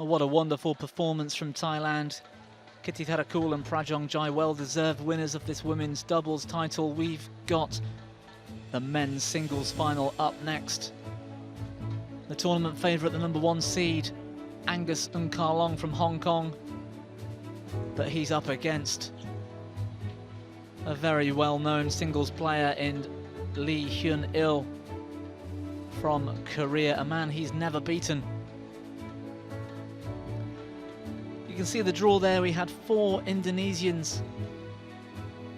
What a wonderful performance from Thailand. Kitty Therakul and Prajong Jai, well-deserved winners of this women's doubles title. We've got the men's singles final up next. The tournament favourite, the #1 seed, Angus Ng-Ka-Long from Hong Kong. But he's up against a very well-known singles player in Lee Hyun-il from Korea, a man he's never beaten. You can see the draw there. We had 4 Indonesians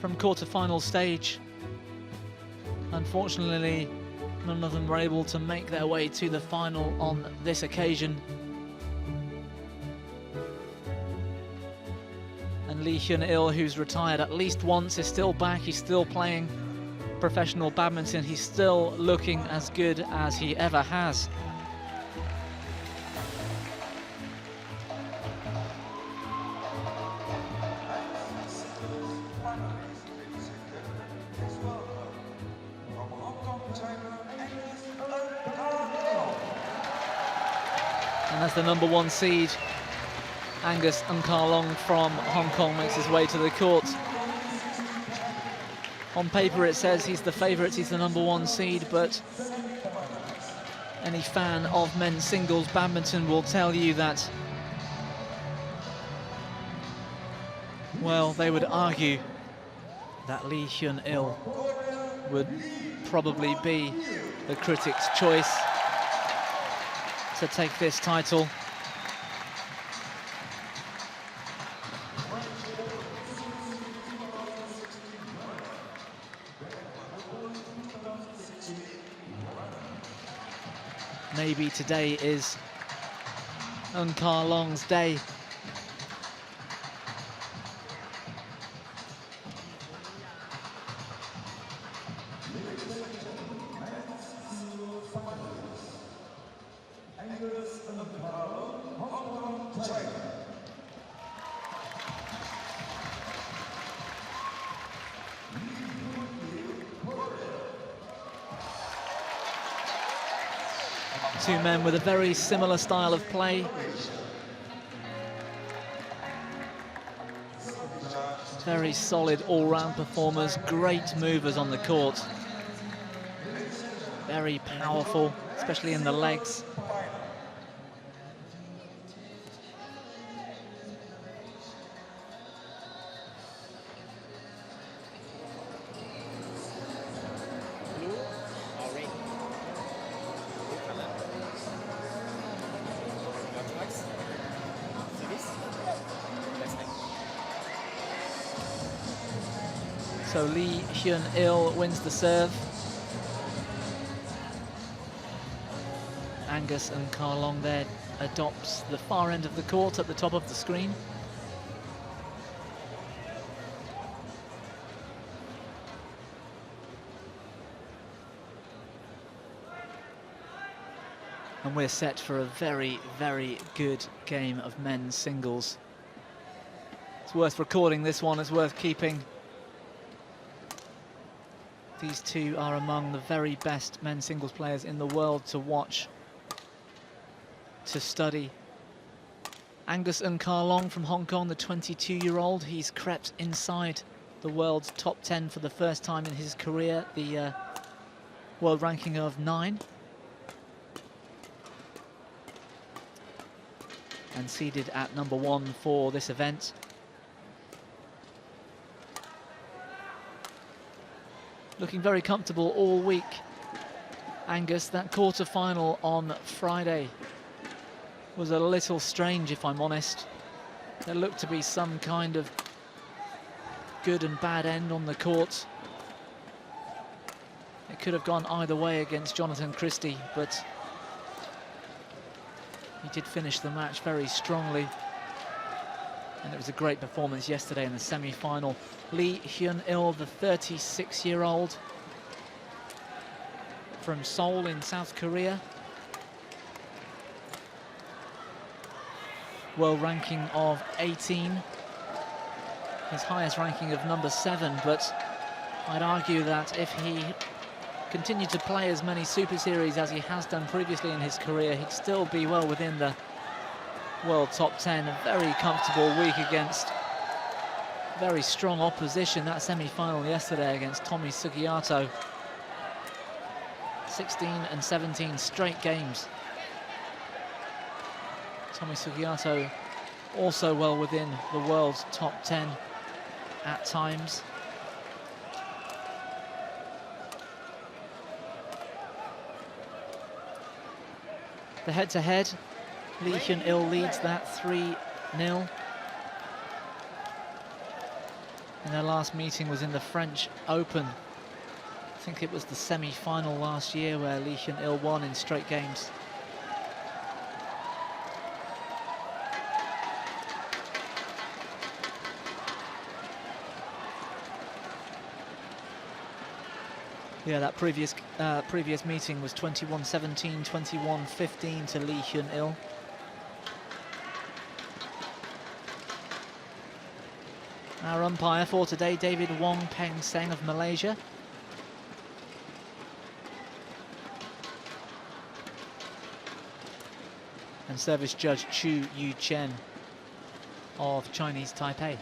from quarter-final stage. Unfortunately, none of them were able to make their way to the final on this occasion. And Lee Hyun-il, who's retired at least once, is still back. He's still playing professional badminton. He's still looking as good as he ever has. And as the #1 seed, Angus Ng-Ka-Long from Hong Kong makes his way to the court. On paper it says he's the favourite, he's the #1 seed, but any fan of men's singles badminton will tell you that, well, they would argue that Lee Hyun-il would probably be the critics' choice to take this title. Maybe today is Ng-Ka-Long's day. Two men with a very similar style of play. Very solid all-round performers, great movers on the court. Very powerful, especially in the legs. So Lee Hyun-il wins the serve. Angus Ng-Ka-Long there adopts the far end of the court at the top of the screen. And we're set for a very, very good game of men's singles. It's worth recording this one, it's worth keeping. These two are among the very best men's singles players in the world to watch, to study. Angus Ng-Ka-Long from Hong Kong, the 22-year-old, he's crept inside the world's top 10 for the first time in his career, the world ranking of 9. And seeded at #1 for this event. Looking very comfortable all week. Angus, that quarter-final on Friday was a little strange, if I'm honest. There looked to be some kind of good and bad end on the court. It could have gone either way against Jonathan Christie, but he did finish the match very strongly. And it was a great performance yesterday in the semi-final. Lee Hyun-il, the 36-year-old from Seoul in South Korea. World ranking of 18. His highest ranking of #7, but I'd argue that if he continued to play as many Super Series as he has done previously in his career, he'd still be well within the world top 10. A very comfortable week against very strong opposition. That semi-final yesterday against Tommy Sugiyato. 16 and 17 straight games. Tommy Sugiyato also well within the world's top 10 at times. The head-to-head, Lee Hyun-il leads that 3-0. And their last meeting was in the French Open. I think it was the semi-final last year where Lee Hyun-il won in straight games. Yeah, that previous meeting was 21-17, 21-15 to Lee Hyun-il. Our umpire for today, David Wong Peng Seng of Malaysia. And service judge Chu Yu Chen of Chinese Taipei.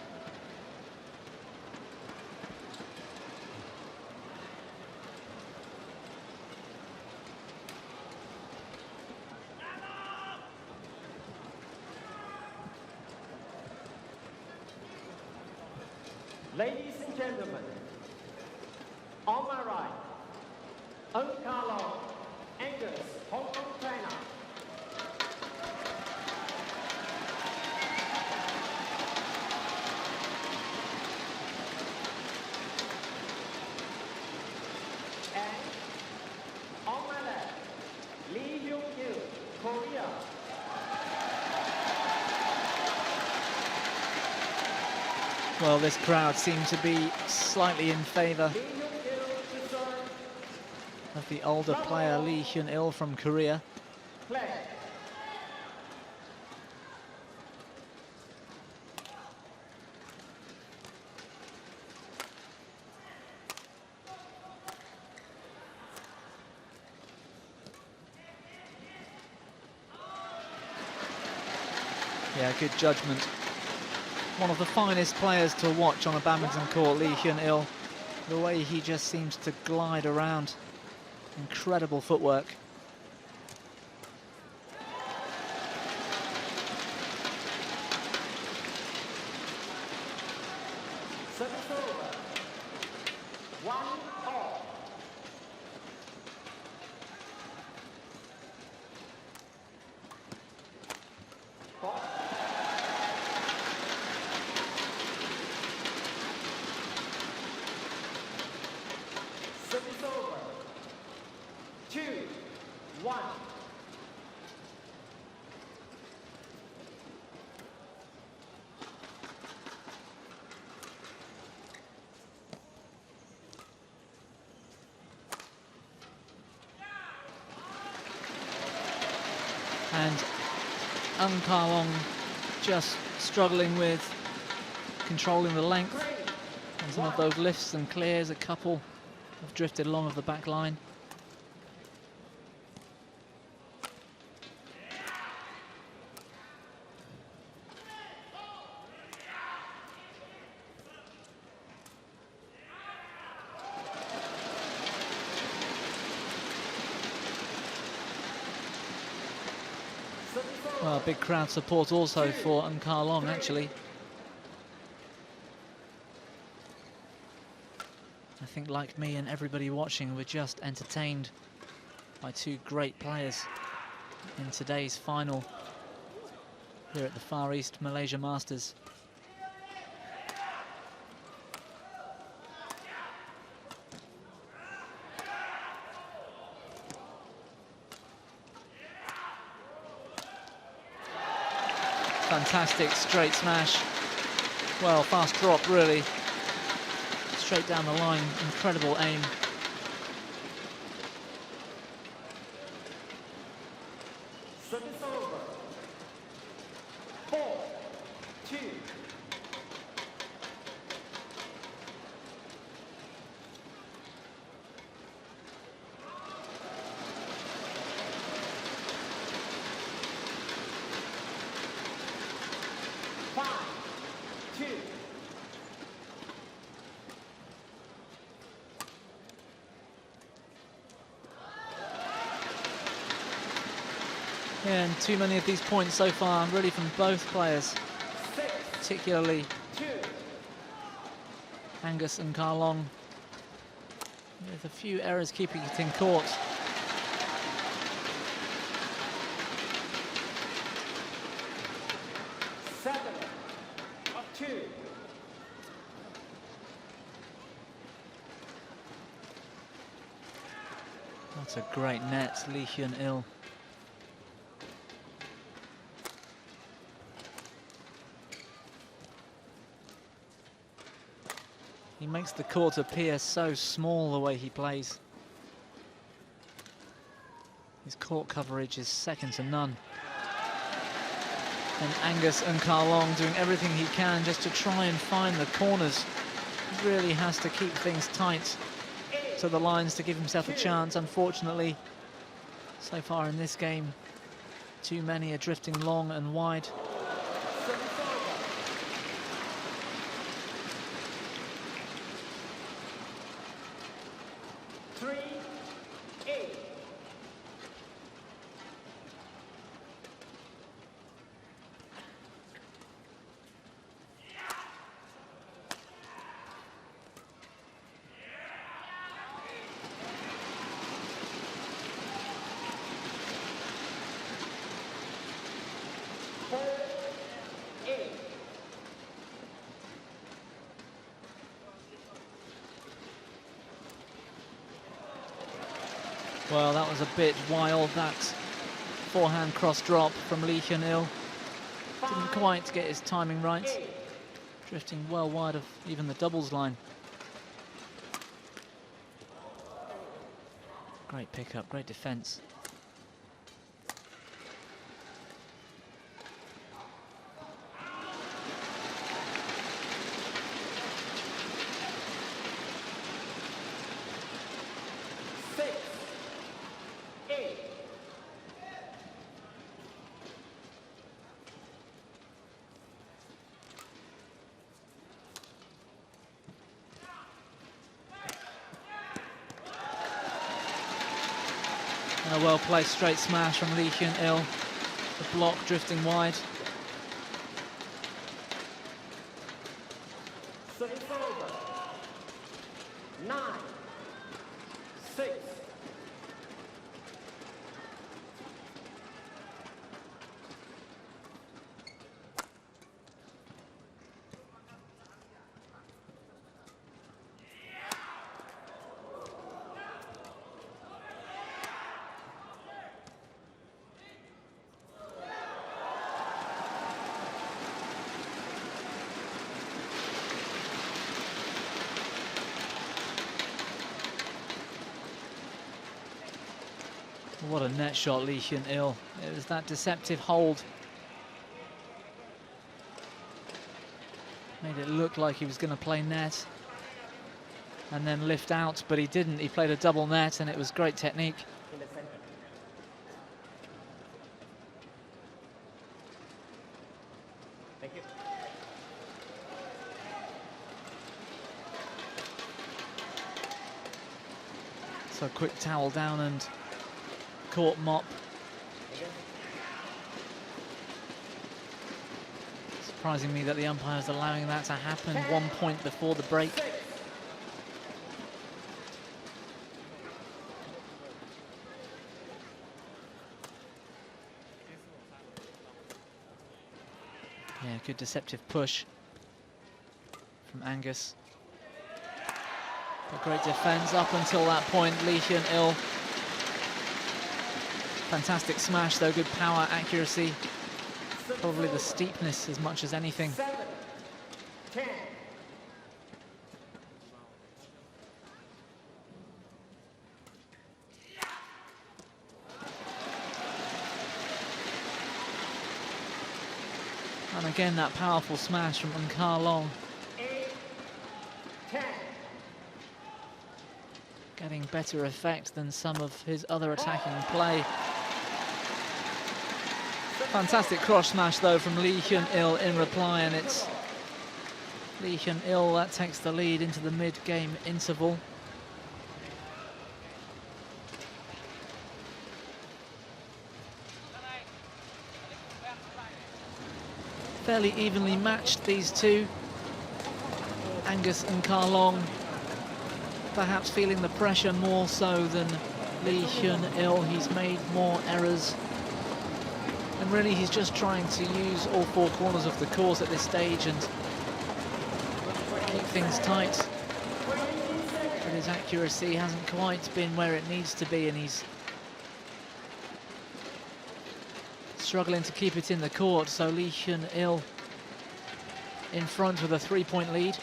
Ladies and gentlemen, on my right, Angus, Hong Kong, China. And on my left, Lee Hyun-il, Korea. Well, this crowd seemed to be slightly in favour of the older player Lee Hyun-il from Korea. Yeah, good judgment. One of the finest players to watch on a badminton court, Lee Hyun-il. The way he just seems to glide around. Incredible footwork. Service over. 1-all. Service over. 2-1. And Long just struggling with controlling the length on some of those lifts and clears. A couple have drifted along of the back line. Well, big crowd support also for Long, actually. I think, like me and everybody watching, we're just entertained by two great players in today's final here at the Far East Malaysia Masters. Fantastic straight smash. Well, fast drop, really. Straight down the line, incredible aim. Service over. 4-2. Yeah, and too many of these points so far, really from both players, particularly Angus and Carlong, with a few errors keeping it in court. That's a great net, Lee Hyun-il. He makes the court appear so small the way he plays. His court coverage is second to none. And Angus and Carlong doing everything he can just to try and find the corners. He really has to keep things tight to the lines to give himself a chance. Unfortunately, so far in this game, too many are drifting long and wide. Well, that was a bit wild, that forehand cross drop from Lee Hyun-il. Didn't quite get his timing right. Drifting well wide of even the doubles line. Great pickup, great defense. And a well-placed straight smash from Lee Hyun-il. The block drifting wide. Service over. 9-6. What a net shot, Lee Hyun-il. It was that deceptive hold. Made it look like he was going to play net and then lift out, but he didn't. He played a double net, and it was great technique. In the center. Thank you. So quick towel down and court mop. Surprising me that the umpire's allowing that to happen 1 point before the break. Yeah, good deceptive push from Angus. A great defense up until that point. Lee Hyun-il. Fantastic smash though, good power, accuracy. Probably the steepness as much as anything. 7-10. And again, that powerful smash from Carlong. 8-10. Getting better effect than some of his other attacking play. Fantastic cross smash though from Lee Hyun-il in reply, and it's Lee Hyun-il that takes the lead into the mid-game interval. fairly evenly matched, these two. Angus and Karlong perhaps feeling the pressure more so than Lee Hyun-il. He's made more errors. And really he's just trying to use all four corners of the course at this stage and keep things tight. But his accuracy hasn't quite been where it needs to be, and he's struggling to keep it in the court. So Lee Hyun-il in front with a 3-point lead.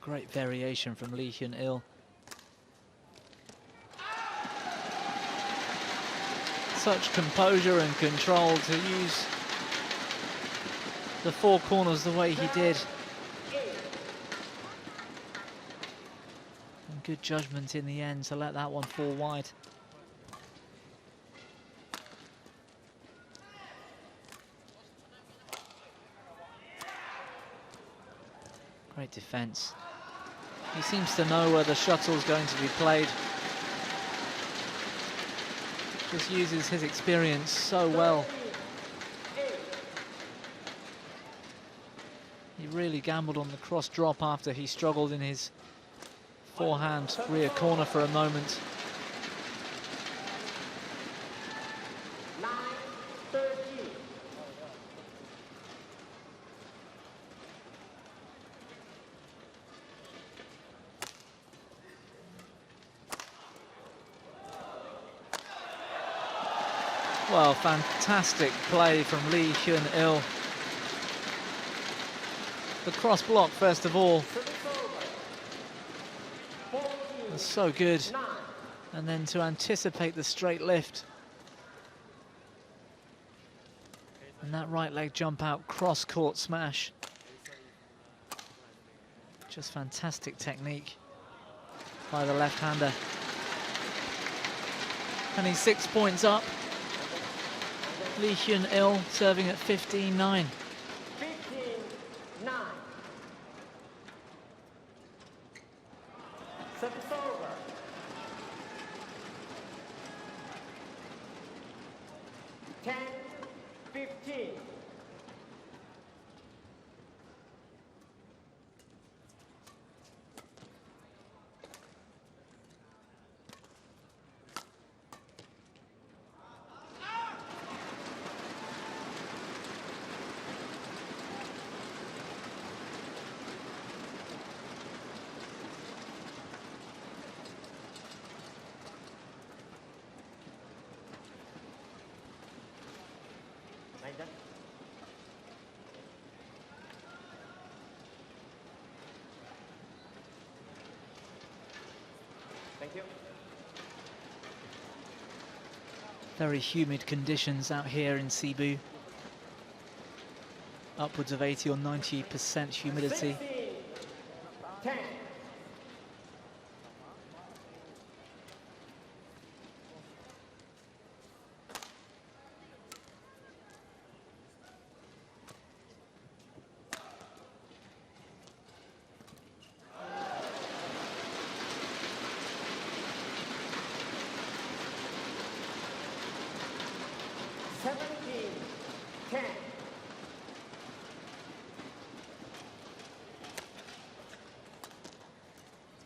Great variation from Lee Hyun-il. Such composure and control to use the four corners the way he did. And good judgment in the end to let that one fall wide. Great defense. He seems to know where the shuttle's going to be played. Just uses his experience so well. He really gambled on the cross drop after he struggled in his forehand rear corner for a moment. Well, fantastic play from Lee Hyun-il. The cross block, first of all, was so good. And then to anticipate the straight lift. And that right leg jump out, cross court smash. Just fantastic technique by the left-hander. And he's 6 points up. Lee Hyun-il serving at 15-9. 15-9. Service over. Ten, 15. Thank you. Very humid conditions out here in Cebu. Upwards of 80 or 90% humidity. 10.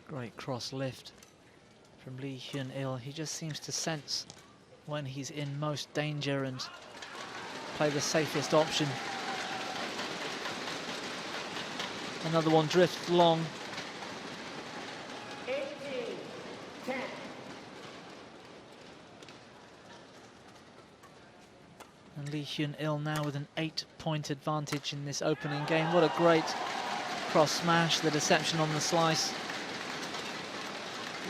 Great cross lift from Lee Hyun-il. He just seems to sense when he's in most danger and play the safest option. Another one drifts long. 18-10. And Lee Hyun-il now with an 8-point advantage in this opening game. What a great cross smash, the deception on the slice.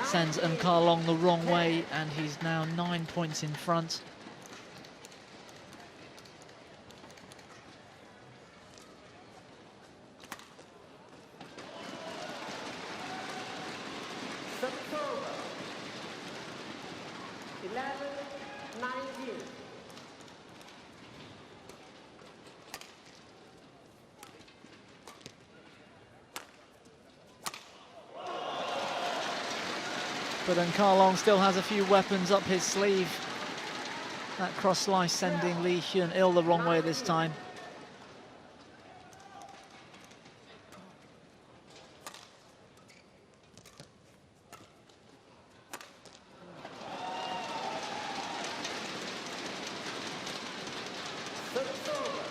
Sends Karlong the wrong way, and he's now 9 points in front. But then Karlong still has a few weapons up his sleeve. That cross slice sending Lee Hyun-il the wrong way this time. Service over.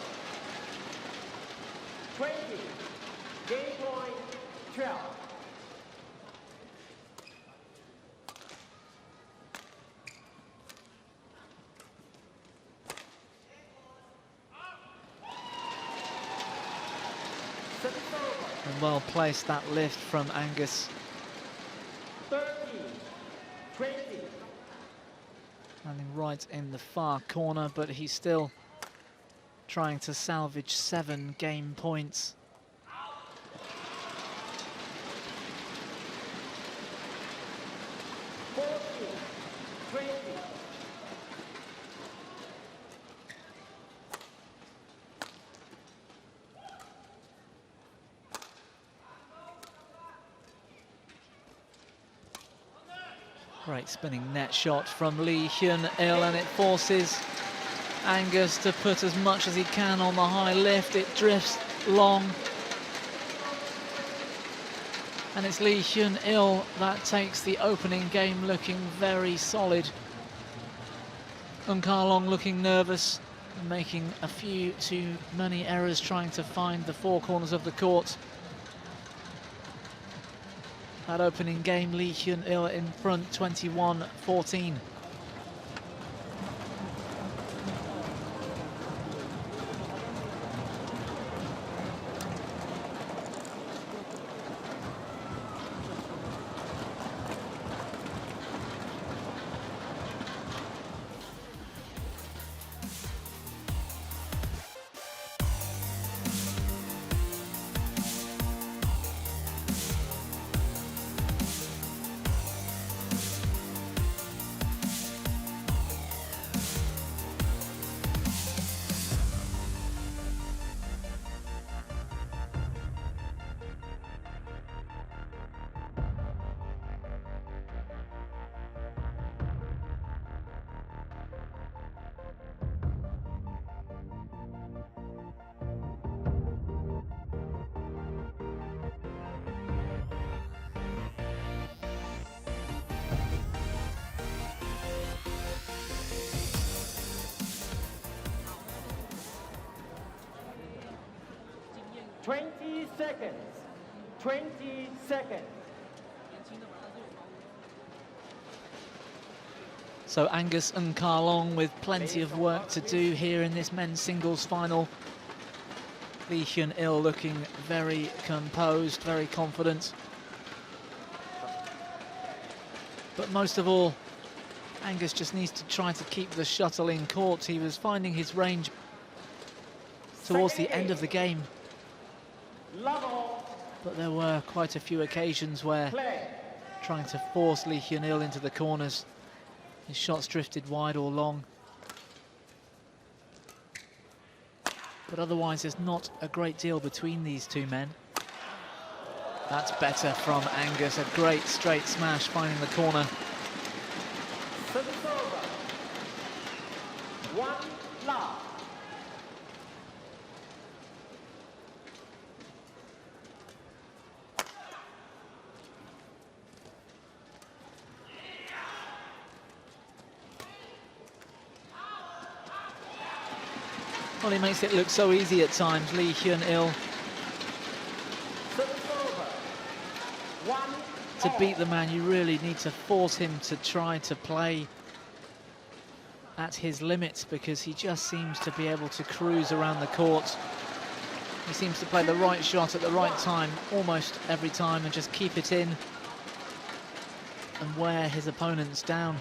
20. Game point 12. Service over. And well placed that lift from Angus. 30. 20. Landing right in the far corner, but he's still trying to salvage 7 game points. Great spinning net shot from Lee Hyun-il, and it forces Angus to put as much as he can on the high lift. It drifts long. And it's Lee Hyun-il that takes the opening game looking very solid. Karlong looking nervous, making a few too many errors trying to find the four corners of the court. That opening game, Lee Hyun-il in front, 21-14. Seconds. 20 seconds. So Angus and Karlong with plenty of work to do here in this men's singles final. Lee Hyun-il looking very composed, very confident. But most of all, Angus just needs to try to keep the shuttle in court. He was finding his range towards the end of the game. But there were quite a few occasions where trying to force Lee Hyun-il into the corners, his shots drifted wide or long. But otherwise there's not a great deal between these two men. That's better from Angus, a great straight smash finding the corner. Service over. 1 love. Well, he makes it look so easy at times, Lee Hyun-il. To beat the man, you really need to force him to try to play at his limits, because he just seems to be able to cruise around the court. He seems to play the right shot at the right time almost every time and just keep it in and wear his opponents down.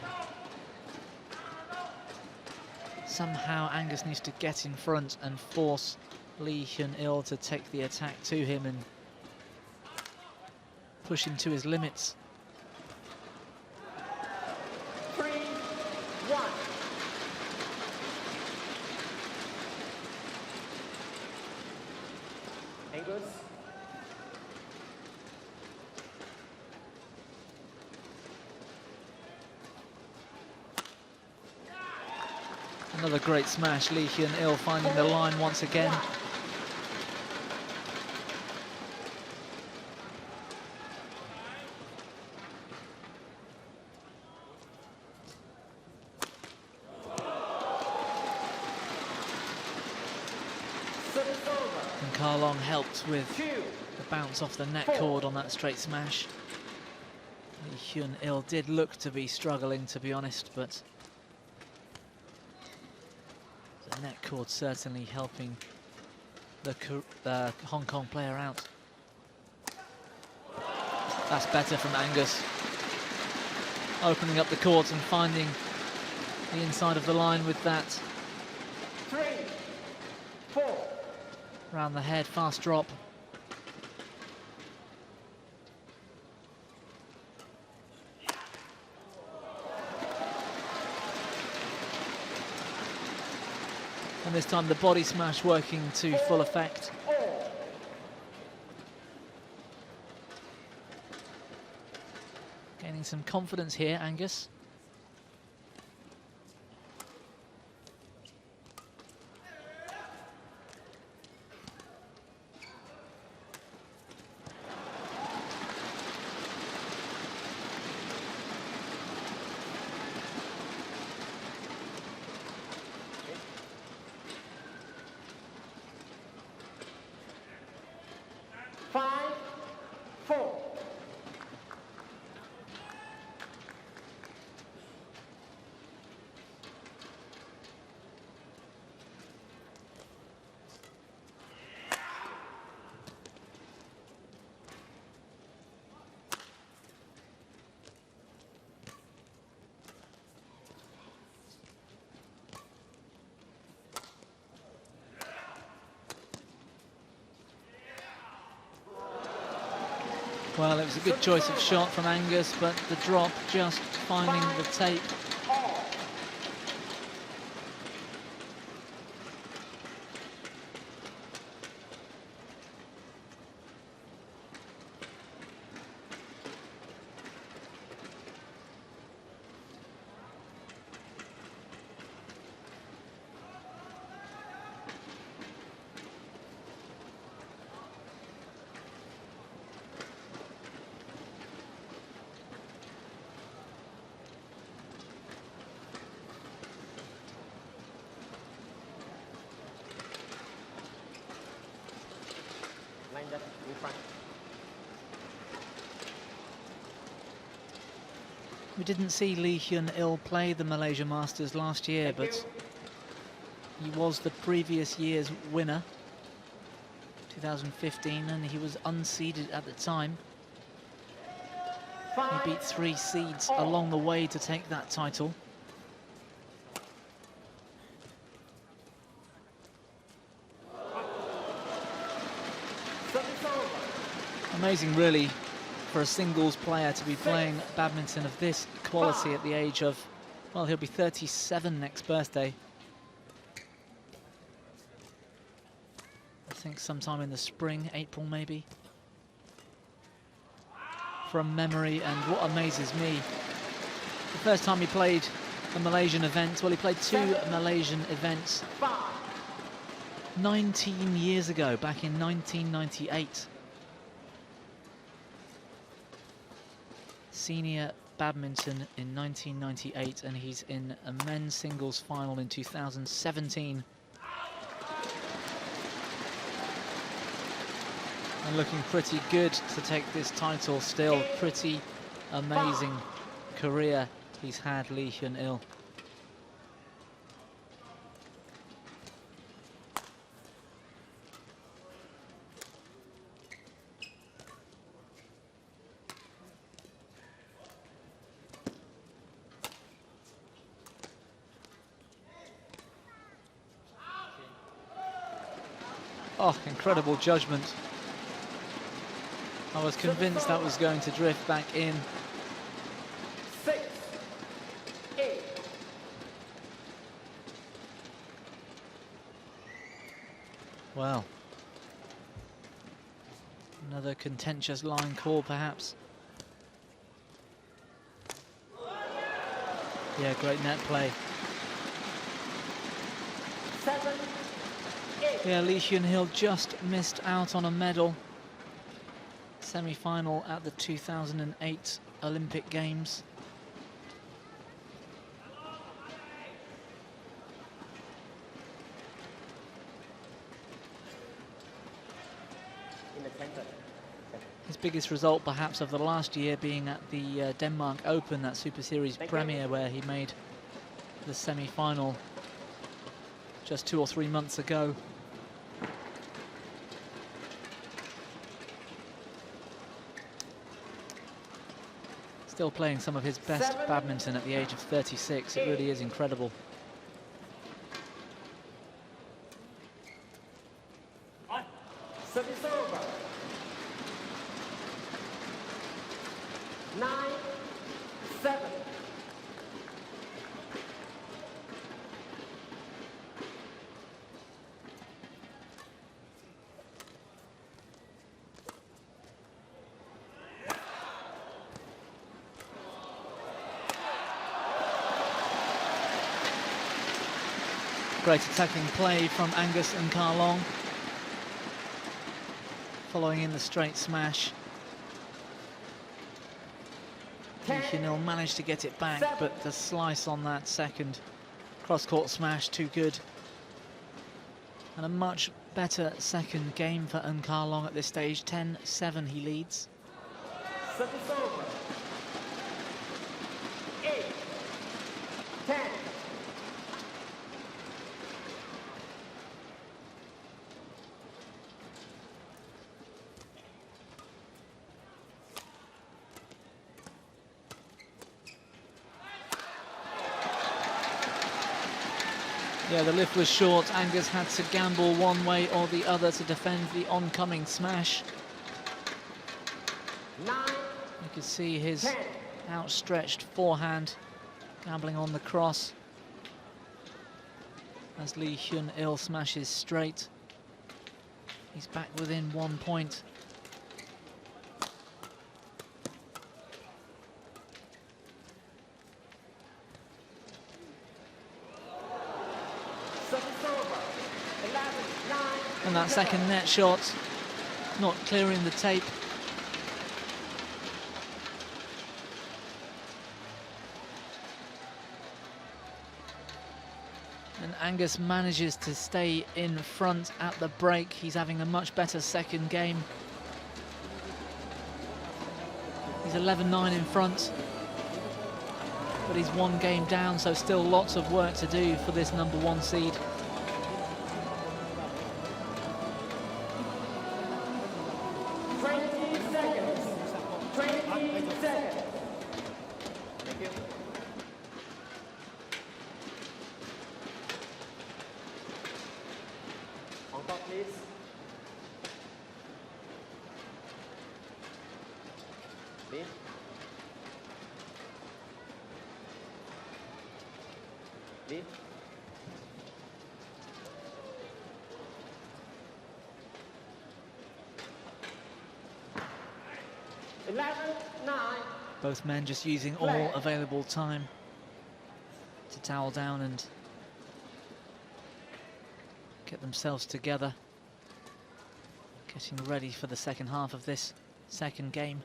Somehow Angus needs to get in front and force Lee Hyun-il to take the attack to him and push him to his limits. 3-1. Angus. Another great smash. Lee Hyun-il finding the line once again. And Karlong helped with the bounce off the net cord on that straight smash. Lee Hyun-il did look to be struggling, to be honest, but the net cord certainly helping the Hong Kong player out. That's better from Angus. Opening up the court and finding the inside of the line with that. 3, 4. Round the head, fast drop. And this time the body smash working to full effect. Gaining some confidence here, Angus. Well, it was a good choice of shot from Angus, but the drop just finding the tape. We didn't see Lee Hyun-il play the Malaysia Masters last year, but he was the previous year's winner, 2015, and he was unseeded at the time. He beat 3 seeds along the way to take that title. Amazing, really, for a singles player to be playing badminton of this quality at the age of, well, he'll be 37 next birthday. I think sometime in the spring, April maybe. From memory, and what amazes me, the first time he played a Malaysian event, well, he played 2 Malaysian events 19 years ago, back in 1998. Senior badminton in 1998, and he's in a men's singles final in 2017. And looking pretty good to take this title still. Pretty amazing career he's had, Lee Hyun-il. Oh, incredible judgment. I was convinced that was going to drift back in. 6, 8. Well, another contentious line call, perhaps. Yeah, great net play. Yeah, Lee Hyun just missed out on a medal. Semi-final at the 2008 Olympic Games. His biggest result perhaps of the last year being at the Denmark Open, that Super Series premiere where he made the semi-final just 2 or 3 months ago. Still playing some of his best badminton at the age of 36. It really is incredible. Service over. 9-7. Great attacking play from Angus and Carlong. Following in the straight smash. Lee Hyun managed to get it back, but the slice on that second cross-court smash, too good. And a much better second game for Eun Carlong at this stage. 10-7 he leads. Service over. 8-10. Yeah, the lift was short. Angus had to gamble one way or the other to defend the oncoming smash. 9. You could see his outstretched forehand gambling on the cross as Lee Hyun smashes straight. He's back within 1 point. And that second net shot not clearing the tape. And Angus manages to stay in front at the break. He's having a much better second game. He's 11-9 in front, but he's 1 game down, so still lots of work to do for this #1 seed. Lead. Both men just using all available time to towel down and get themselves together, getting ready for the second half of this second game.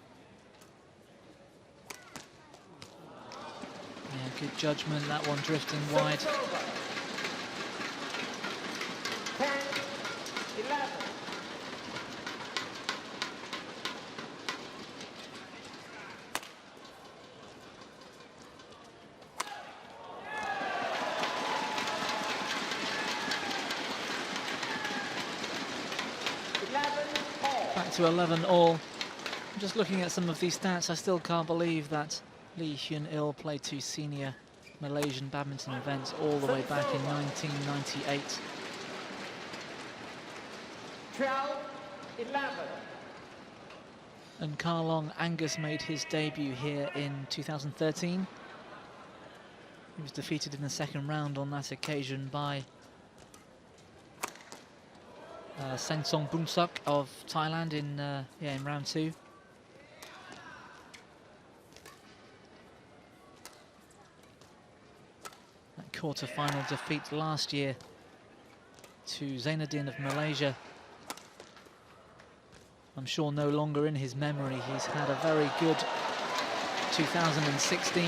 Yeah, good judgment, that one drifting wide. 10-11. Back to 11 all. Just looking at some of these stats, I still can't believe that Lee Hyun played 2 senior Malaysian badminton events all the way back in 1998. 12-11. And Carlong Angus made his debut here in 2013. He was defeated in the second round on that occasion by Seng-Song Boonsuk of Thailand in round 2. That quarter-final defeat last year to Zainuddin of Malaysia. I'm sure no longer in his memory. He's had a very good 2016.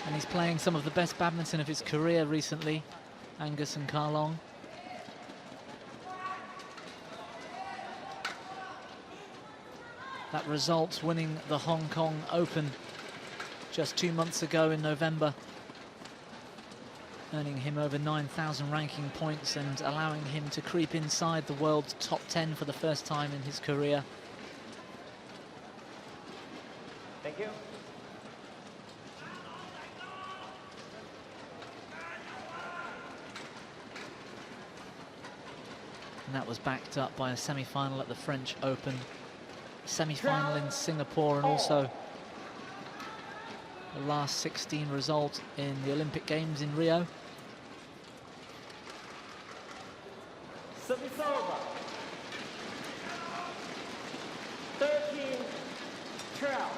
And he's playing some of the best badminton of his career recently, Angus and Karlong. That result winning the Hong Kong Open just 2 months ago in November, earning him over 9,000 ranking points and allowing him to creep inside the world's top 10 for the first time in his career. Thank you. And that was backed up by a semi-final at the French Open, semi-final in Singapore, and also the last 16 result in the Olympic Games in Rio. Service over. 13-12.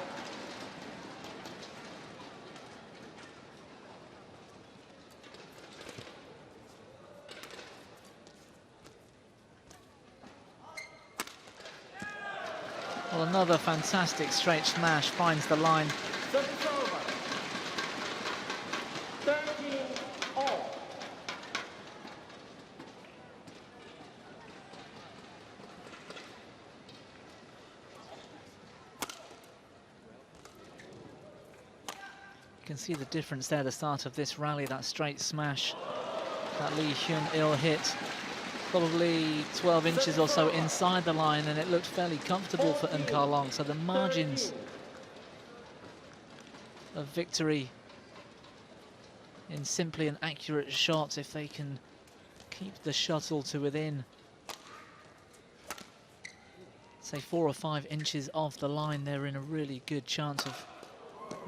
Well, another fantastic straight smash finds the line. Service over. 13-all. You can see the difference there at the start of this rally, that straight smash that Hyun hit. Probably 12 inches or so inside the line, and it looked fairly comfortable for Karlong. So the margins of victory in simply an accurate shot, if they can keep the shuttle to within, say 4 or 5 inches off the line, they're in a really good chance of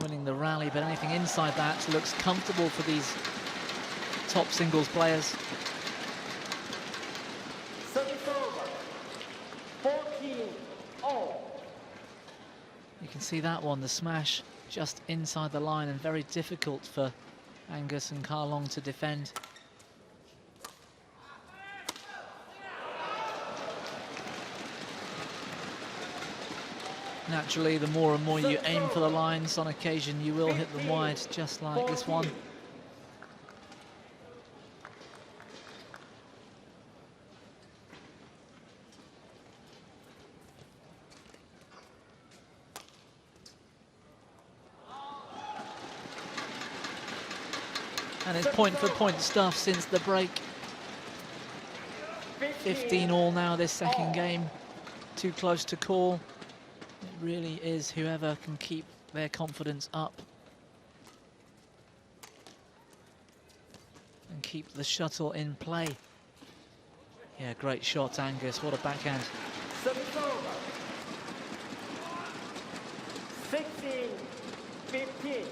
winning the rally. But anything inside that looks comfortable for these top singles players. Service over. 14-all. You can see that one, the smash just inside the line, and very difficult for Angus and Karlong to defend. Naturally, the more and more you aim for the lines, on occasion you will hit them wide, just like this one. And it's point-for-point stuff since the break. 15-all now this second game. Too close to call. It really is whoever can keep their confidence up and keep the shuttle in play. Yeah, great shot, Angus. What a backhand. Service over. 16-15.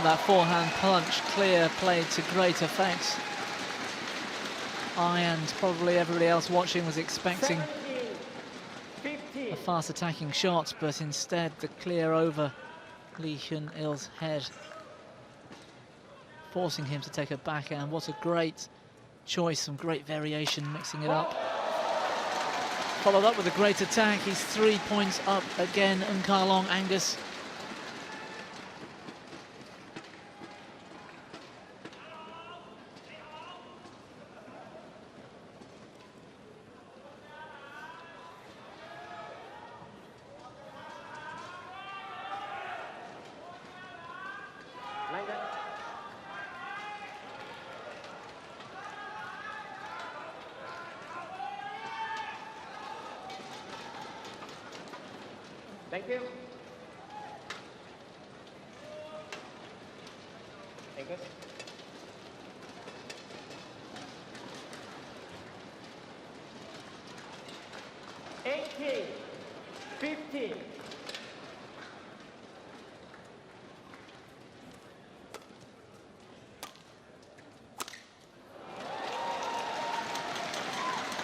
That forehand punch, clear, played to great effect. I and probably everybody else watching was expecting a fast attacking shot, but instead the clear over Hyun-il's head, forcing him to take a backhand. What a great choice, some great variation, mixing it up. Followed up with a great attack. He's 3 points up again, and Karlong. Angus. Like that. Thank you. Angus. 18, 15.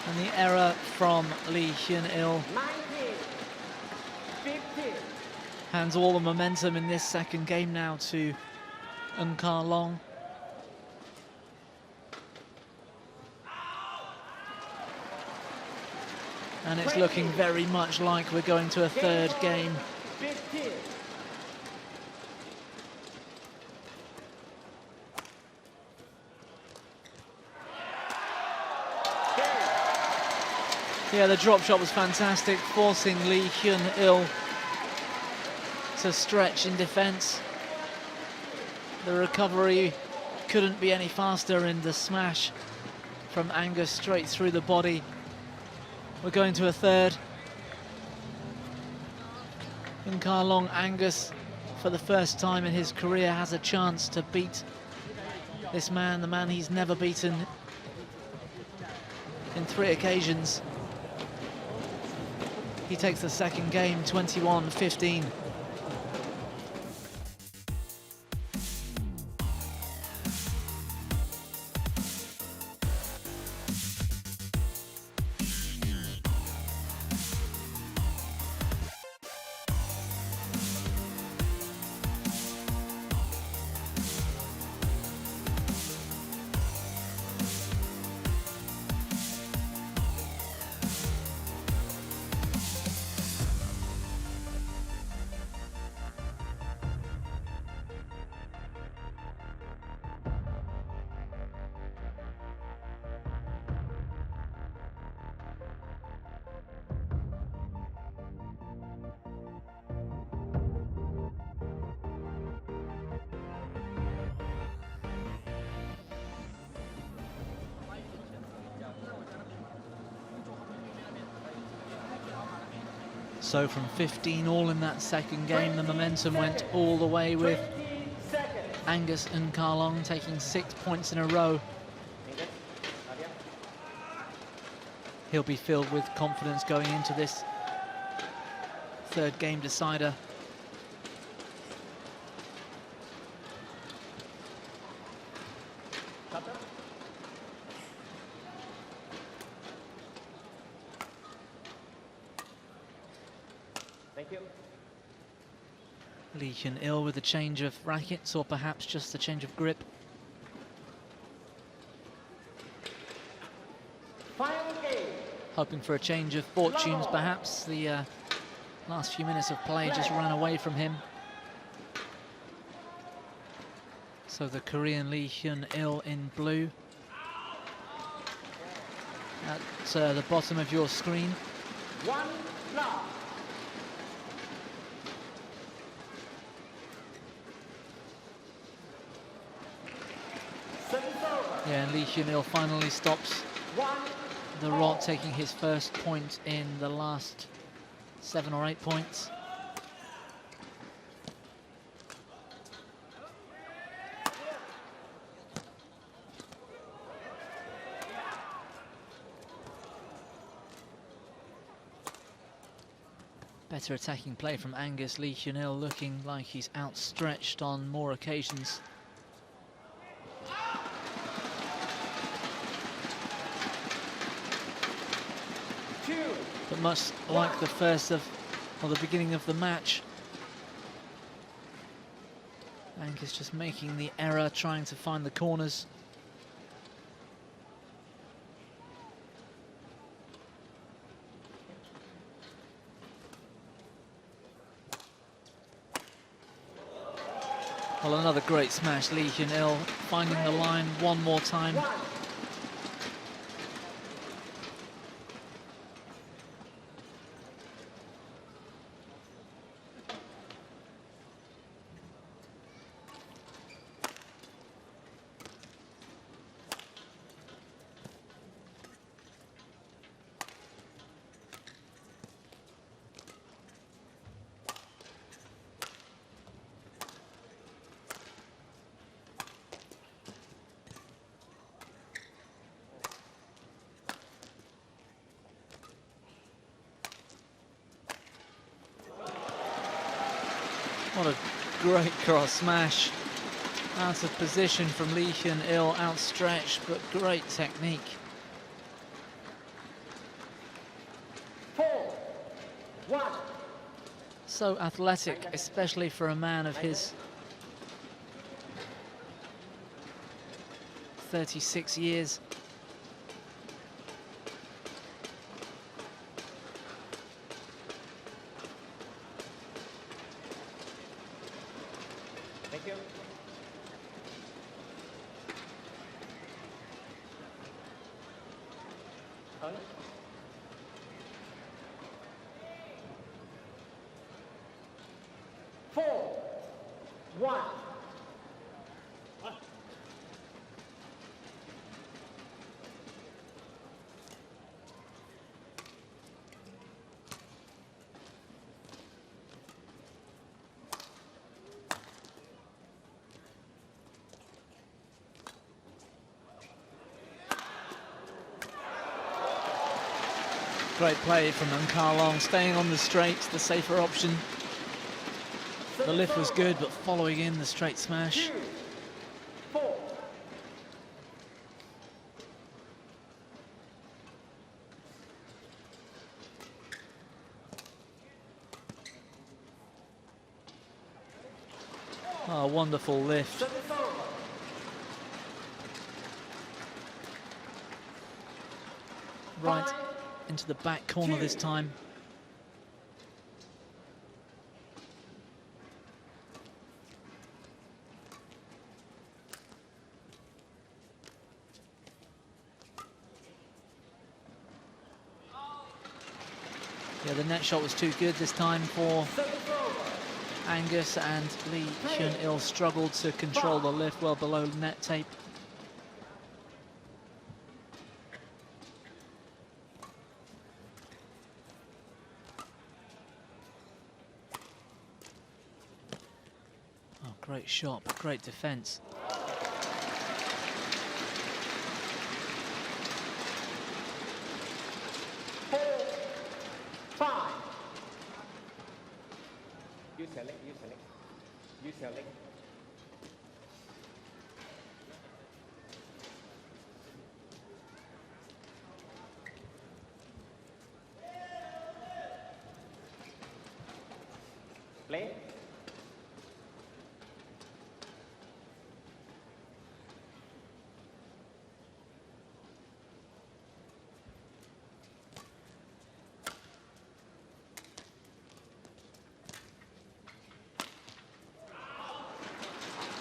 And the error from Lee Hyun-il 19, 15. hands all the momentum in this second game now to Eun-Ka-long. And it's looking very much like we're going to a third game. 15. Yeah, the drop shot was fantastic, forcing Lee Hyun-il to stretch in defense. The recovery couldn't be any faster in the smash from Angus straight through the body. We're going to a third. Eun-Ka-long, Angus, for the first time in his career, has a chance to beat this man, the man he's never beaten in 3 occasions. He takes the second game, 21-15. So from 15 all in that second game, the momentum went all the way with Angus Eun-Ka-long taking 6 points in a row. He'll be filled with confidence going into this third game decider. Thank you. Lee Hyun-il with a change of rackets, or perhaps just a change of grip. Final game. Hoping for a change of fortunes, perhaps. The last few minutes of play just ran away from him. So the Korean Lee Hyun-il in blue. At the bottom of your screen. 1 love. Yeah, and Lee Hyun-il finally stops 1 the rod, taking his first point in the last 7 or 8 points. Better attacking play from Angus. Lee Hyun-il looking like he's outstretched on more occasions. But much like the first of, or the beginning of the match, Angus just making the error, trying to find the corners. Well, another great smash. Lee Hyun-il finding the line one more time. What a great cross smash. Out of position from Lee Hyun-il, outstretched, but great technique. 4-1. So athletic, especially for a man of his 36 years. Thank you. Hold it. 4-1. Great play from Long, staying on the straight, the safer option. The lift was good, but following in the straight smash. 2-4. Oh, wonderful lift. Service over. Right into the back corner this time. Yeah, the net shot was too good this time for Service over. Angus, and Lee Hyun-il struggled to control the lift well below net tape. Oh, great shot, but great defense. Use your leg, use your leg. Use your leg. Play.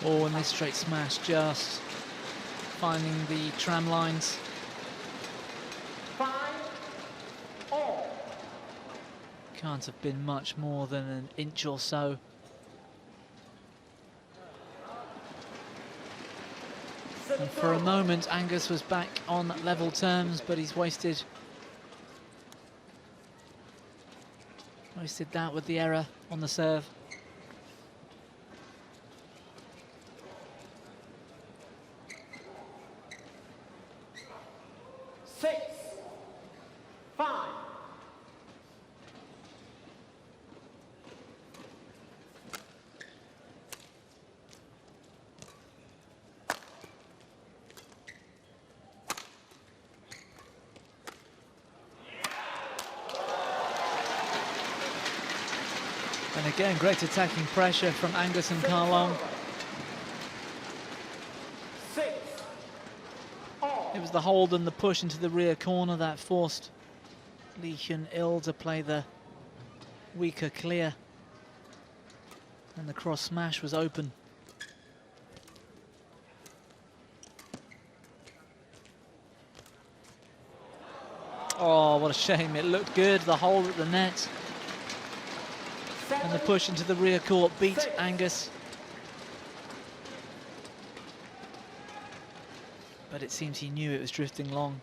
Oh, and this straight smash just finding the tram lines. 5-all. Can't have been much more than an inch or so. And for a moment, Angus was back on level terms, but he's wasted that with the error on the serve. 6-5. And again, great attacking pressure from Angus and Long. 6-all. It was the hold and the push into the rear corner that forced Lee Hyun-il to play the weaker clear. And the cross smash was open. Oh, what a shame. It looked good, the hold at the net. And the push into the rear court beat Angus. But it seems he knew it was drifting long.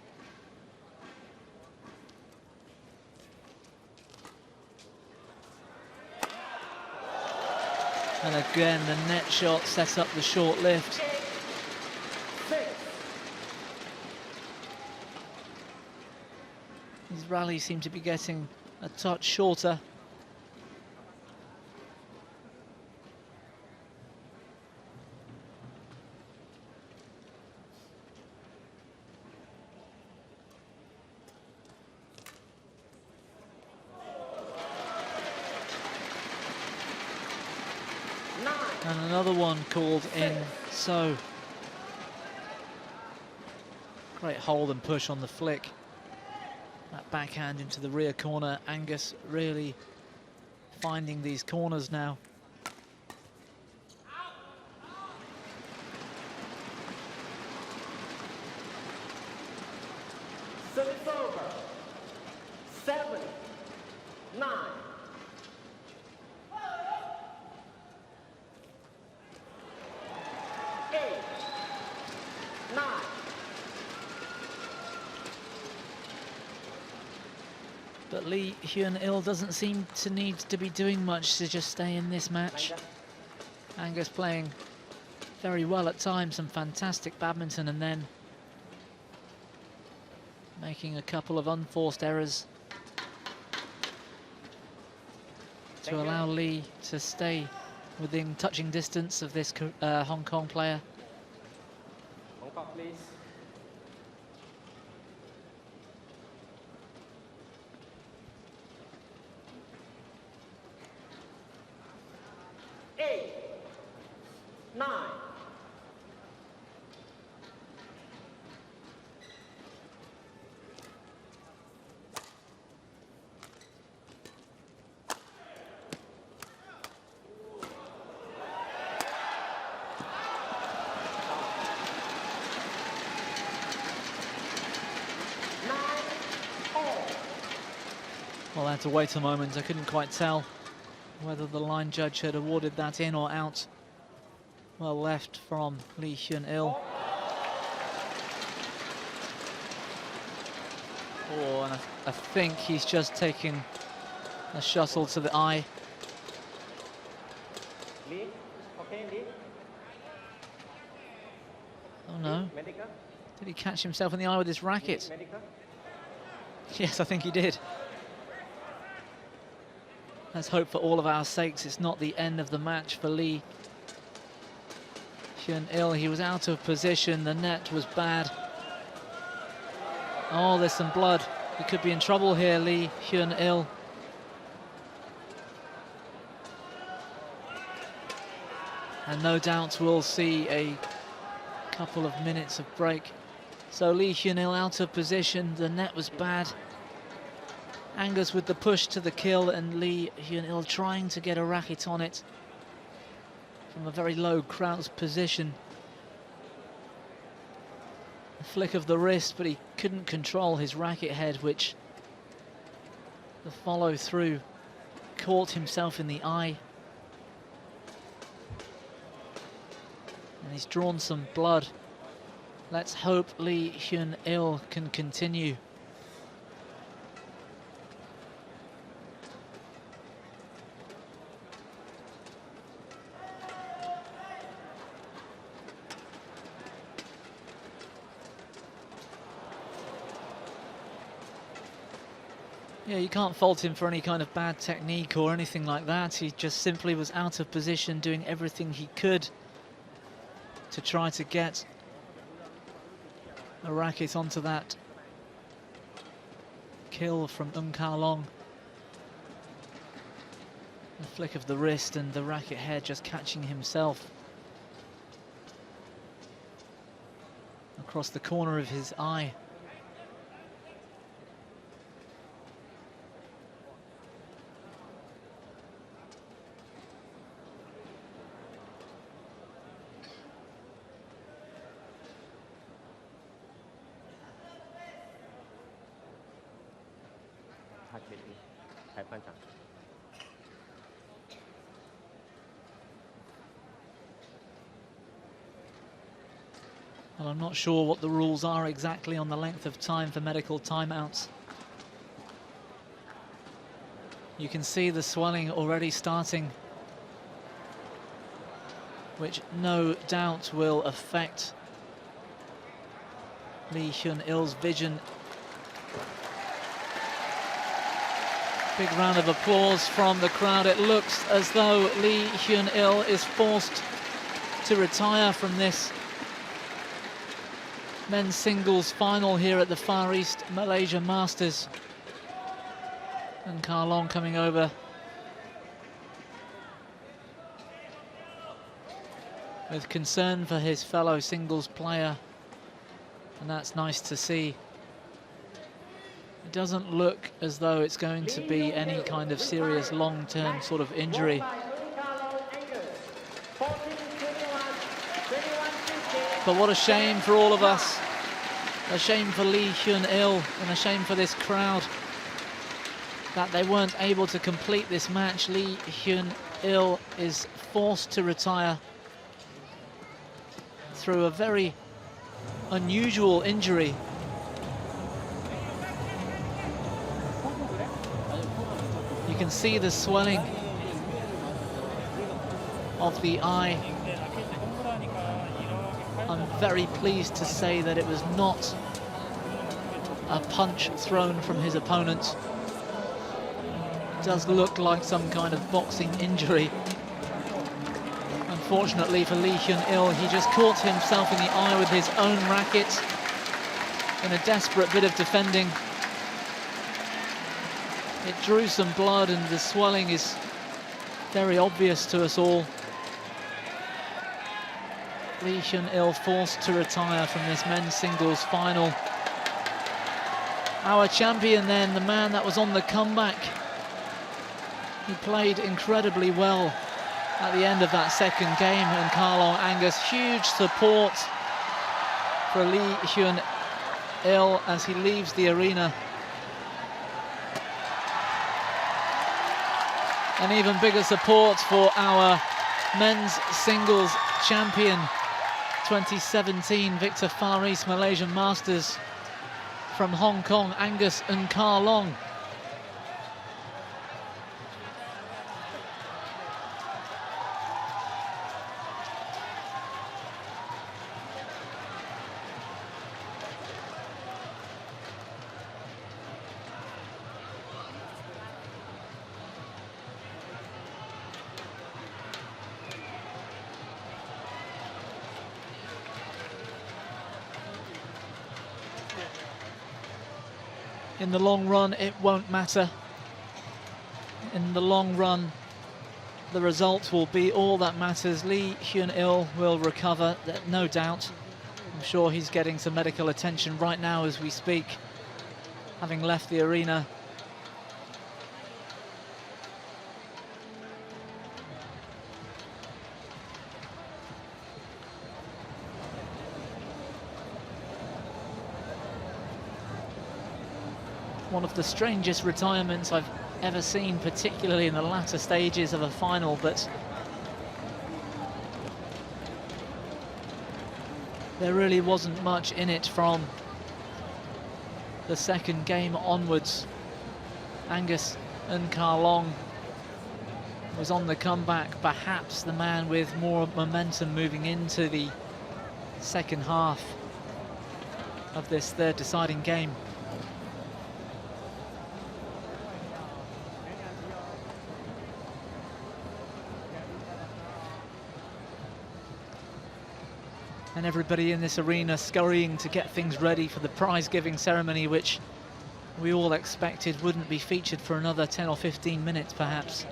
And again, the net shot set up the short lift. His rally seemed to be getting a touch shorter. And another one called in. So great hold and push on the flick. That backhand into the rear corner. Angus really finding these corners now. Service over. 7, 9. But Lee Hyun-il doesn't seem to need to be doing much to just stay in this match. Angus playing very well at times, some fantastic badminton, and then making a couple of unforced errors to allow Lee to stay within touching distance of this Hong Kong player. Hong Kong, please. Eight, 9. Well, I had to wait a moment. I couldn't quite tell whether the line judge had awarded that in or out. Well left from Lee Hyun-il. Oh, and I think he's just taking a shuttle to the eye. Lee, okay, Lee. Oh no. Medical. Did he catch himself in the eye with his racket? Medical. Yes, I think he did. Let's hope for all of our sakes it's not the end of the match for Lee Hyun-il. He was out of position, the net was bad. Oh, there's some blood. He could be in trouble here, Lee Hyun-il. And no doubt we'll see a couple of minutes of break. So Lee Hyun-il out of position, the net was bad. Angus with the push to the kill, and Lee Hyun-il trying to get a racket on it from a very low crouched position. A flick of the wrist, but he couldn't control his racket head, which the follow through caught himself in the eye. And he's drawn some blood. Let's hope Lee Hyun-il can continue. Yeah, you can't fault him for any kind of bad technique or anything like that. He just simply was out of position, doing everything he could to try to get a racket onto that kill from Ka-long. The flick of the wrist and the racket head just catching himself across the corner of his eye. Well, I'm not sure what the rules are exactly on the length of time for medical timeouts. You can see the swelling already starting, which no doubt will affect Lee Hyun-il's vision. Big round of applause from the crowd. It looks as though Lee Hyun-il is forced to retire from this men's singles final here at the Far East Malaysia Masters. And Ka-long coming over with concern for his fellow singles player, and that's nice to see. It doesn't look as though it's going to be any kind of serious long-term sort of injury. But what a shame for all of us. A shame for Lee Hyun-il and a shame for this crowd that they weren't able to complete this match. Lee Hyun-il is forced to retire through a very unusual injury. You can see the swelling of the eye. I'm very pleased to say that it was not a punch thrown from his opponent. It does look like some kind of boxing injury. Unfortunately for Lee Hyun-il, he just caught himself in the eye with his own racket in a desperate bit of defending. It drew some blood and the swelling is very obvious to us all. Lee Hyun-il forced to retire from this men's singles final. Our champion then, the man that was on the comeback. He played incredibly well at the end of that second game, and Karlong Angus, huge support for Lee Hyun-il as he leaves the arena. And even bigger support for our men's singles champion, 2017 Victor Far East Malaysian Masters from Hong Kong, Angus and Karlong. In the long run, it won't matter. In the long run, the result will be all that matters. Lee Hyun-il will recover, no doubt. I'm sure he's getting some medical attention right now as we speak, having left the arena. One of the strangest retirements I've ever seen, particularly in the latter stages of a final, but there really wasn't much in it from the second game onwards. Angus and Karlong was on the comeback, perhaps the man with more momentum moving into the second half of this third deciding game. And everybody in this arena scurrying to get things ready for the prize-giving ceremony, which we all expected wouldn't be featured for another 10 or 15 minutes, perhaps.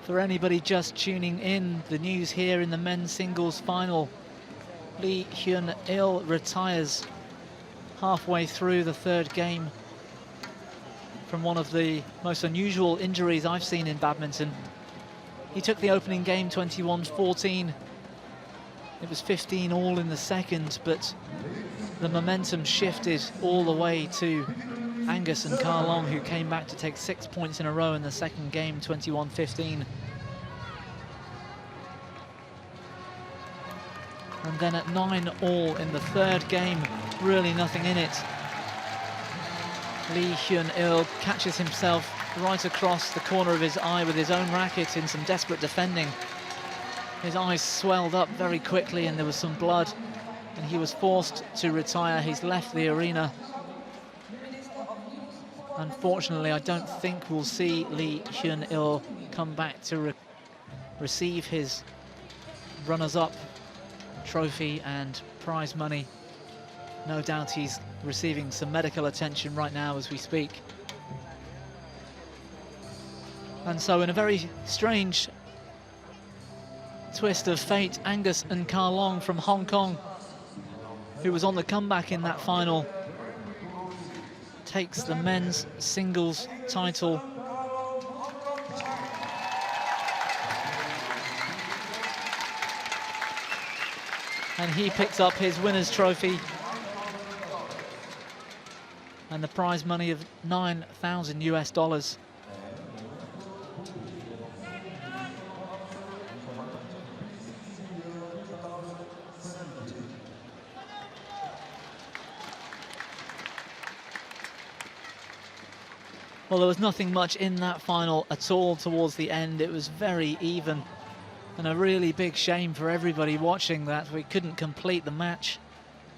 For anybody just tuning in, the news here in the men's singles final. Lee Hyun-il retires halfway through the third game from one of the most unusual injuries I've seen in badminton. He took the opening game 21-14. It was 15 all in the second, but the momentum shifted all the way to Angus and Karlong, who came back to take 6 points in a row in the second game, 21-15. And then at 9 all in the third game, really nothing in it. Lee Hyun-il catches himself right across the corner of his eye with his own racket in some desperate defending. His eyes swelled up very quickly and there was some blood, and he was forced to retire. He's left the arena. Unfortunately, I don't think we'll see Lee Hyun-il come back to receive his runners-up trophy and prize money. No doubt he's receiving some medical attention right now as we speak. And so in a very strange twist of fate, Angus and Ka Long from Hong Kong, who was on the comeback in that final, takes the men's singles title. And he picks up his winner's trophy and the prize money of $9,000 US. Well, there was nothing much in that final at all towards the end. It was very even, and a really big shame for everybody watching that we couldn't complete the match.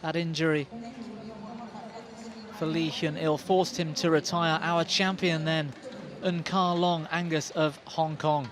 That injury for Lee Hyun-il forced him to retire. Our champion then, Ka Long, Angus of Hong Kong.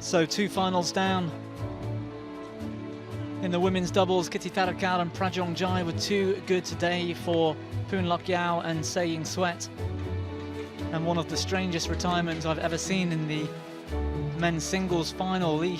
So 2 finals down. In the women's doubles, Kitty Tharakar and Prajong Jai were too good today for Poon Lok Yao and Se Ying Sweat. And one of the strangest retirements I've ever seen in the men's singles final. Lee